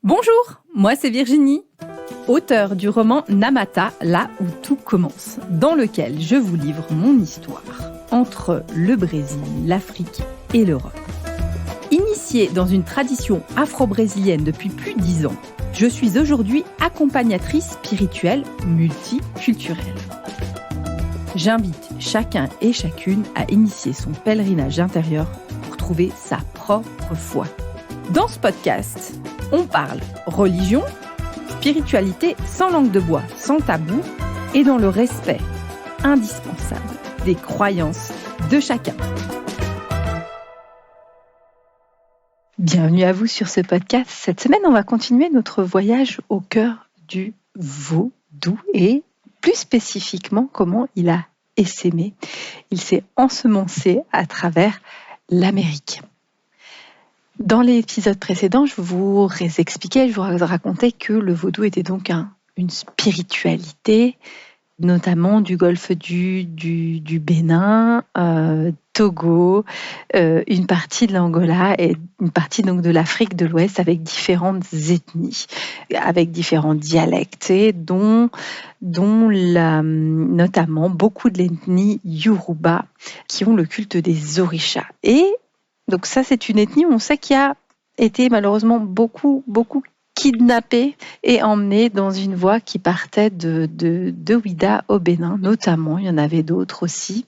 Bonjour, moi c'est Virginie, auteure du roman Namata, là où tout commence, dans lequel je vous livre mon histoire entre le Brésil, l'Afrique et l'Europe. Initiée dans une tradition afro-brésilienne depuis plus de 10 ans, je suis aujourd'hui accompagnatrice spirituelle multiculturelle. J'invite chacun et chacune à initier son pèlerinage intérieur pour trouver sa propre foi. Dans ce podcast, on parle religion, spiritualité sans langue de bois, sans tabou et dans le respect indispensable des croyances de chacun. Bienvenue à vous sur ce podcast. Cette semaine, on va continuer notre voyage au cœur du vaudou et plus spécifiquement comment il a essaimé. Il s'est ensemencé à travers l'Amérique. Dans l'épisode précédent, je vous expliquais, je vous racontais que le vaudou était donc une spiritualité, notamment du golfe du Bénin, Togo, une partie de l'Angola et une partie donc de l'Afrique de l'Ouest avec différentes ethnies, avec différents dialectes, et dont notamment beaucoup de l'ethnie Yoruba qui ont le culte des orishas. Et donc ça, c'est une ethnie où on sait qu'il y a été malheureusement beaucoup kidnappés et emmenés dans une voie qui partait de Ouidah au Bénin, notamment, il y en avait d'autres aussi,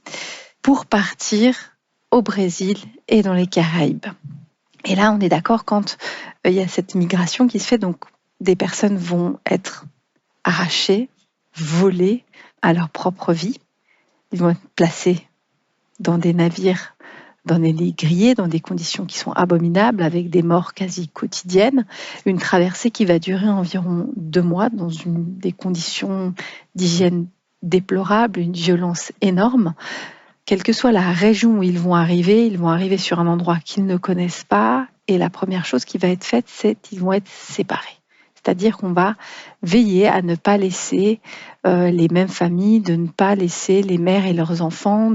pour partir au Brésil et dans les Caraïbes. Et là, on est d'accord quand il y a cette migration qui se fait, donc des personnes vont être arrachées, volées à leur propre vie. Ils vont être placés dans des navires, dans des lits grillés, dans des conditions qui sont abominables, avec des morts quasi quotidiennes, une traversée qui va durer environ 2 mois, dans des conditions d'hygiène déplorables, une violence énorme. Quelle que soit la région où ils vont arriver sur un endroit qu'ils ne connaissent pas, et la première chose qui va être faite, c'est qu'ils vont être séparés. C'est-à-dire qu'on va veiller à ne pas laisser les mêmes familles, de ne pas laisser les mères et leurs enfants,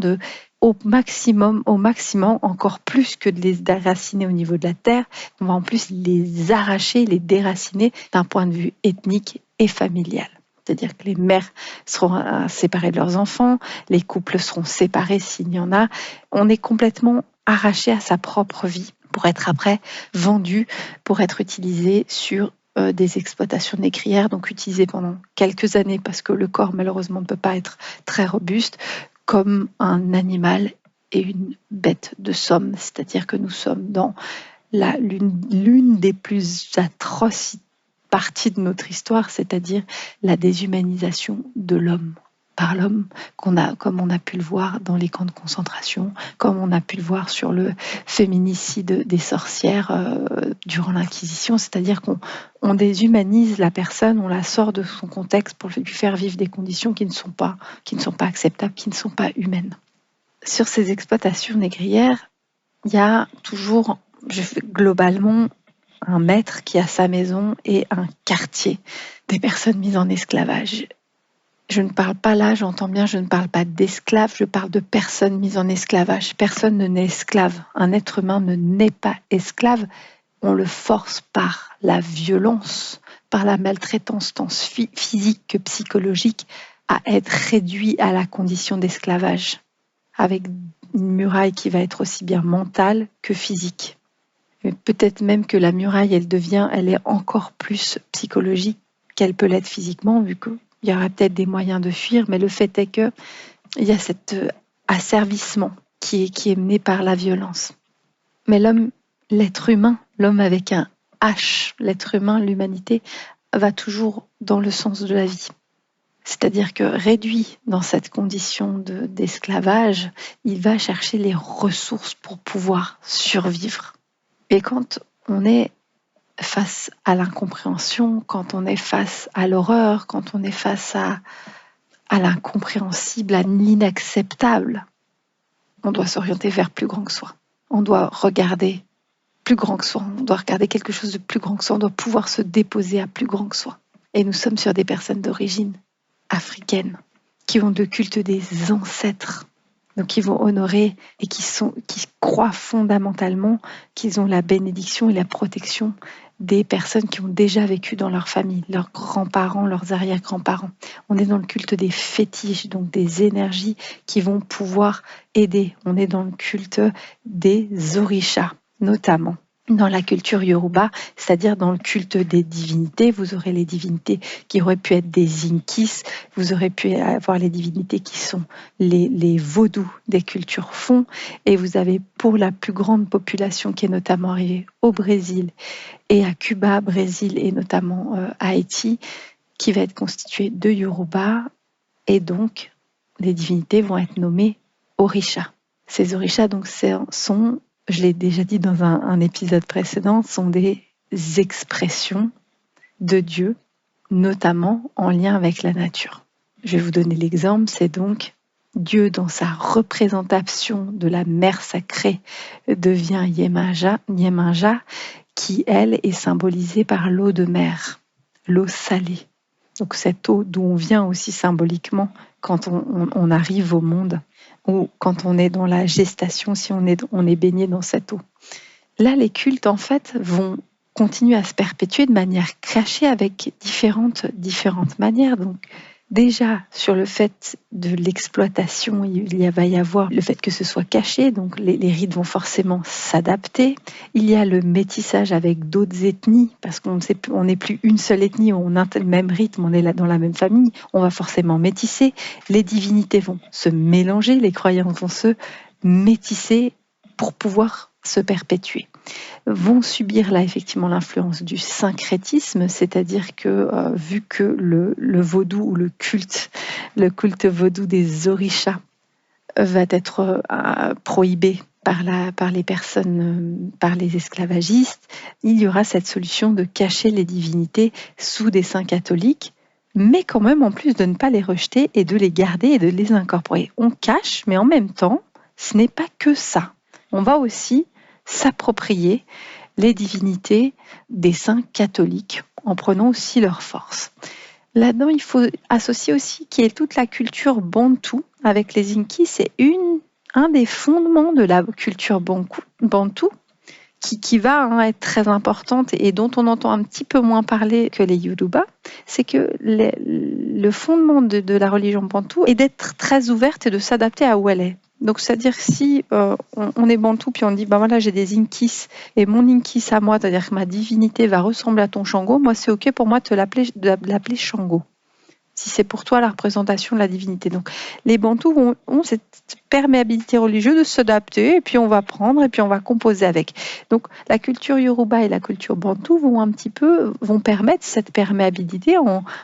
au maximum, encore plus que de les déraciner au niveau de la terre, on va en plus les arracher, les déraciner d'un point de vue ethnique et familial. C'est-à-dire que les mères seront séparées de leurs enfants, les couples seront séparés s'il y en a. On est complètement arraché à sa propre vie pour être après vendu, pour être utilisé sur des exploitations négrières, donc utilisé pendant quelques années parce que le corps malheureusement ne peut pas être très robuste, comme un animal et une bête de somme, c'est-à-dire que nous sommes dans l'une des plus atroces parties de notre histoire, c'est-à-dire la déshumanisation de l'homme par l'homme, comme on a pu le voir dans les camps de concentration, comme on a pu le voir sur le féminicide des sorcières durant l'Inquisition, c'est-à-dire qu'on déshumanise la personne, on la sort de son contexte pour lui faire vivre des conditions qui ne sont pas acceptables, qui ne sont pas humaines. Sur ces exploitations négrières, il y a toujours, globalement, un maître qui a sa maison et un quartier des personnes mises en esclavage. Je ne parle pas là, j'entends bien, je ne parle pas d'esclaves, je parle de personnes mises en esclavage. Personne ne naît esclave. Un être humain ne naît pas esclave. On le force par la violence, par la maltraitance tant physique que psychologique, à être réduit à la condition d'esclavage, avec une muraille qui va être aussi bien mentale que physique. Mais peut-être même que la muraille, elle est encore plus psychologique qu'elle peut l'être physiquement, vu qu'il y aura peut-être des moyens de fuir, mais le fait est qu'il y a cet asservissement qui est mené par la violence. Mais l'être humain, l'homme avec un H, l'être humain, l'humanité, va toujours dans le sens de la vie. C'est-à-dire que réduit dans cette condition d'esclavage, il va chercher les ressources pour pouvoir survivre. Et quand on est face à l'incompréhension, quand on est face à l'horreur, quand on est face à l'incompréhensible, à l'inacceptable, on doit s'orienter vers plus grand que soi. On doit regarder plus grand que soi, on doit regarder quelque chose de plus grand que soi, on doit pouvoir se déposer à plus grand que soi. Et nous sommes sur des personnes d'origine africaine qui ont le culte des ancêtres, donc qui vont honorer et qui croient fondamentalement qu'ils ont la bénédiction et la protection des personnes qui ont déjà vécu dans leur famille, leurs grands-parents, leurs arrière-grands-parents. On est dans le culte des fétiches, donc des énergies qui vont pouvoir aider. On est dans le culte des orishas, notamment. Dans la culture yoruba, c'est-à-dire dans le culte des divinités, vous aurez les divinités qui auraient pu être des inkis, vous aurez pu avoir les divinités qui sont les vaudous des cultures fon, et vous avez pour la plus grande population qui est notamment arrivée au Brésil et à Cuba, Brésil et notamment à Haïti, qui va être constituée de Yoruba, et donc les divinités vont être nommées orishas. Ces orishas donc sont, je l'ai déjà dit dans un épisode précédent, sont des expressions de Dieu, notamment en lien avec la nature. Je vais vous donner l'exemple, c'est donc Dieu dans sa représentation de la mer sacrée devient Yemanja, qui elle est symbolisée par l'eau de mer, l'eau salée. Donc cette eau d'où on vient aussi symboliquement quand on arrive au monde, ou quand on est dans la gestation, si on est baigné dans cette eau. Là, les cultes, en fait, vont continuer à se perpétuer de manière cachée avec différentes manières. Donc, déjà, sur le fait de l'exploitation, va y avoir le fait que ce soit caché, donc les rites vont forcément s'adapter. Il y a le métissage avec d'autres ethnies, parce qu'on n'est plus une seule ethnie, on a le même rythme, on est là dans la même famille, on va forcément métisser. Les divinités vont se mélanger, les croyances vont se métisser pour pouvoir se perpétuer. Vont subir là effectivement l'influence du syncrétisme, c'est-à-dire que vu que le vaudou ou le culte vaudou des orishas va être prohibé par les personnes, par les esclavagistes, il y aura cette solution de cacher les divinités sous des saints catholiques, mais quand même en plus de ne pas les rejeter et de les garder et de les incorporer. On cache, mais en même temps, ce n'est pas que ça. On va aussi s'approprier les divinités des saints catholiques en prenant aussi leur force. Là-dedans, il faut associer aussi qu'il y ait toute la culture bantou avec les Inkis. C'est un des fondements de la culture bantou qui va être très importante et dont on entend un petit peu moins parler que les Yoruba. C'est que le fondement de la religion bantou est d'être très ouverte et de s'adapter à où elle est. Donc, c'est-à-dire que si on est bantou, puis on dit, voilà, j'ai des inkis, et mon inkis à moi, c'est-à-dire que ma divinité va ressembler à ton Shango, moi, c'est OK pour moi de l'appeler Shango, si c'est pour toi la représentation de la divinité. Donc, les bantous ont cette perméabilité religieuse de s'adapter, et puis on va prendre, et puis on va composer avec. Donc, la culture yoruba et la culture bantou vont permettre cette perméabilité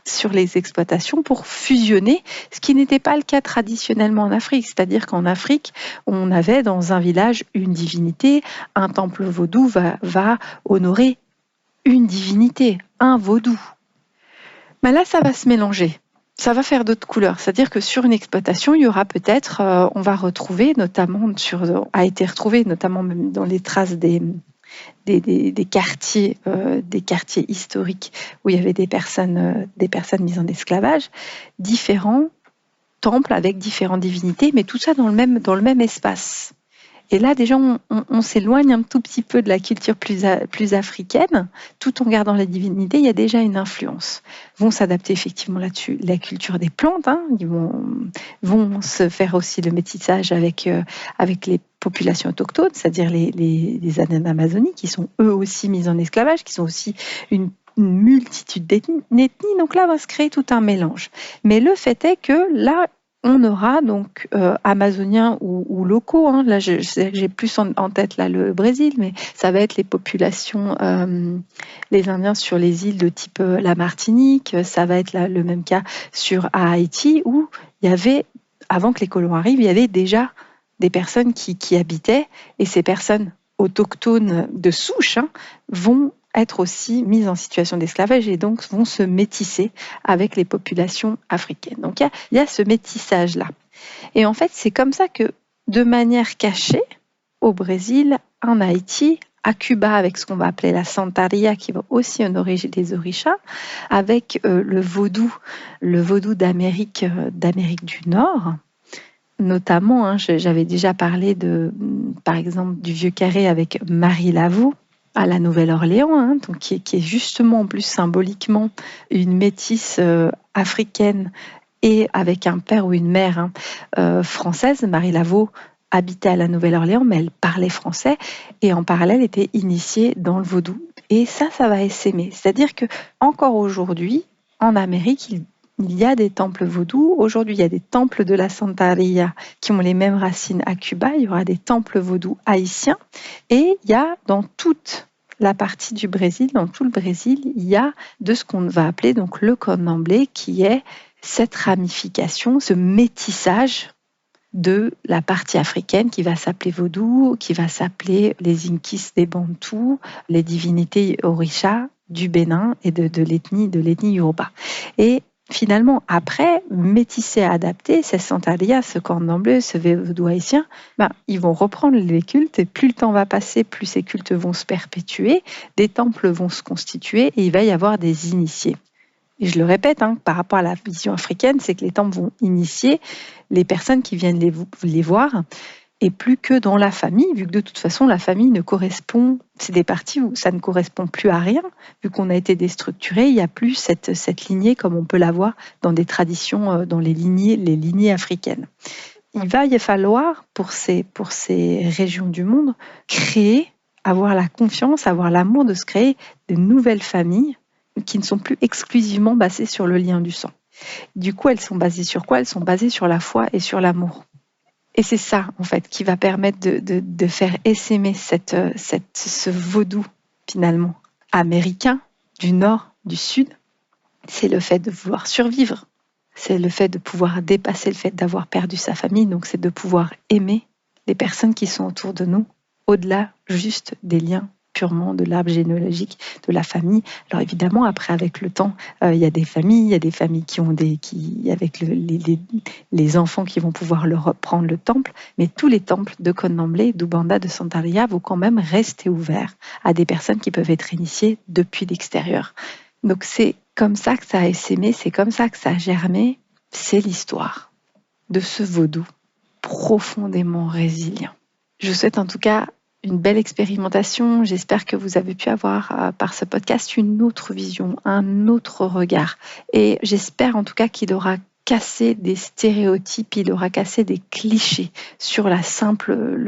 sur les exploitations pour fusionner, ce qui n'était pas le cas traditionnellement en Afrique. C'est-à-dire qu'en Afrique, on avait dans un village une divinité, un temple vaudou va honorer une divinité, un vaudou. Mais là, ça va se mélanger. Ça va faire d'autres couleurs. C'est-à-dire que sur une exploitation, il y aura peut-être, on va retrouver, notamment a été retrouvé notamment même dans les traces des quartiers historiques où il y avait des personnes mises en esclavage, différents temples avec différentes divinités, mais tout ça dans le même espace. Et là, déjà, on s'éloigne un tout petit peu de la culture plus africaine, tout en gardant la divinité. Il y a déjà une influence. Vont s'adapter effectivement là-dessus la culture des plantes. Ils vont se faire aussi le métissage avec les populations autochtones, c'est-à-dire les Indiens d'Amazonie, qui sont eux aussi mis en esclavage, qui sont aussi une multitude d'ethnies. Donc là, va se créer tout un mélange. Mais le fait est que là, on aura donc amazoniens ou locaux. Là, je sais que j'ai plus en tête là le Brésil, mais ça va être les populations, les Indiens sur les îles de type la Martinique. Ça va être le même cas à Haïti, où il y avait, avant que les colons arrivent, il y avait déjà des personnes qui habitaient, et ces personnes autochtones de souche vont être aussi mises en situation d'esclavage et donc vont se métisser avec les populations africaines. Donc il y a ce métissage-là. Et en fait, c'est comme ça que, de manière cachée, au Brésil, en Haïti, à Cuba, avec ce qu'on va appeler la Santeria, qui va aussi honorer les orishas, avec le vaudou d'Amérique du Nord, notamment, j'avais déjà parlé par exemple, du Vieux Carré avec Marie Laveau, à la Nouvelle-Orléans, donc qui est justement en plus symboliquement une métisse africaine et avec un père ou une mère française. Marie Laveau habitait à la Nouvelle-Orléans, mais elle parlait français et en parallèle était initiée dans le vaudou. Et ça va essaimer. C'est-à-dire que encore aujourd'hui, en Amérique, il y a des temples vaudous. Aujourd'hui, il y a des temples de la Santería qui ont les mêmes racines à Cuba. Il y aura des temples vaudous haïtiens. Et il y a dans toute la partie du Brésil, dans tout le Brésil, il y a de ce qu'on va appeler donc le candomblé, qui est cette ramification, ce métissage de la partie africaine qui va s'appeler vaudou, qui va s'appeler les Inkis des Bantous, les divinités Orisha du Bénin et de l'ethnie Yoruba. Et finalement, après, métissé, adapté, ces Santería, ce candomblé, ce vaudou haïtien, ils vont reprendre les cultes et plus le temps va passer, plus ces cultes vont se perpétuer, des temples vont se constituer et il va y avoir des initiés. Et je le répète, par rapport à la vision africaine, c'est que les temples vont initier les personnes qui viennent les voir, et plus que dans la famille, vu que de toute façon, la famille ne correspond, c'est des parties où ça ne correspond plus à rien, vu qu'on a été déstructuré, il n'y a plus cette lignée comme on peut l'avoir dans des traditions, dans les lignées africaines. Il va y falloir, pour ces régions du monde, créer, avoir la confiance, avoir l'amour de se créer de nouvelles familles qui ne sont plus exclusivement basées sur le lien du sang. Du coup, elles sont basées sur quoi ? Elles sont basées sur la foi et sur l'amour. Et c'est ça, en fait, qui va permettre de faire essaimer ce vaudou, finalement, américain, du Nord, du Sud. C'est le fait de vouloir survivre. C'est le fait de pouvoir dépasser le fait d'avoir perdu sa famille. Donc, c'est de pouvoir aimer les personnes qui sont autour de nous, au-delà juste des liens purement de l'arbre généalogique de la famille. Alors évidemment, après, avec le temps, il y a des familles qui ont avec les enfants qui vont pouvoir leur reprendre le temple, mais tous les temples de candomblé, d'Umbanda, de Santería vont quand même rester ouverts à des personnes qui peuvent être initiées depuis l'extérieur. Donc c'est comme ça que ça a essaimé, c'est comme ça que ça a germé. C'est l'histoire de ce vaudou profondément résilient. Je vous souhaite en tout cas une belle expérimentation. J'espère que vous avez pu avoir par ce podcast une autre vision, un autre regard. Et j'espère en tout cas qu'il aura cassé des stéréotypes, il aura cassé des clichés sur le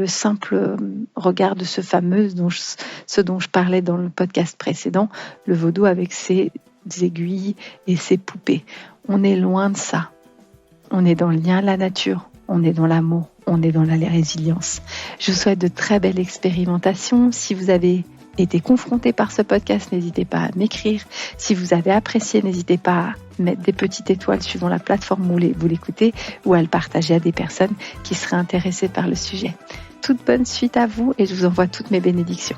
simple regard de ce dont je parlais dans le podcast précédent, le vaudou avec ses aiguilles et ses poupées. On est loin de ça. On est dans le lien à la nature. On est dans l'amour, on est dans la résilience. Je vous souhaite de très belles expérimentations. Si vous avez été confronté par ce podcast, n'hésitez pas à m'écrire. Si vous avez apprécié, n'hésitez pas à mettre des petites étoiles suivant la plateforme où vous l'écoutez ou à le partager à des personnes qui seraient intéressées par le sujet. Toute bonne suite à vous et je vous envoie toutes mes bénédictions.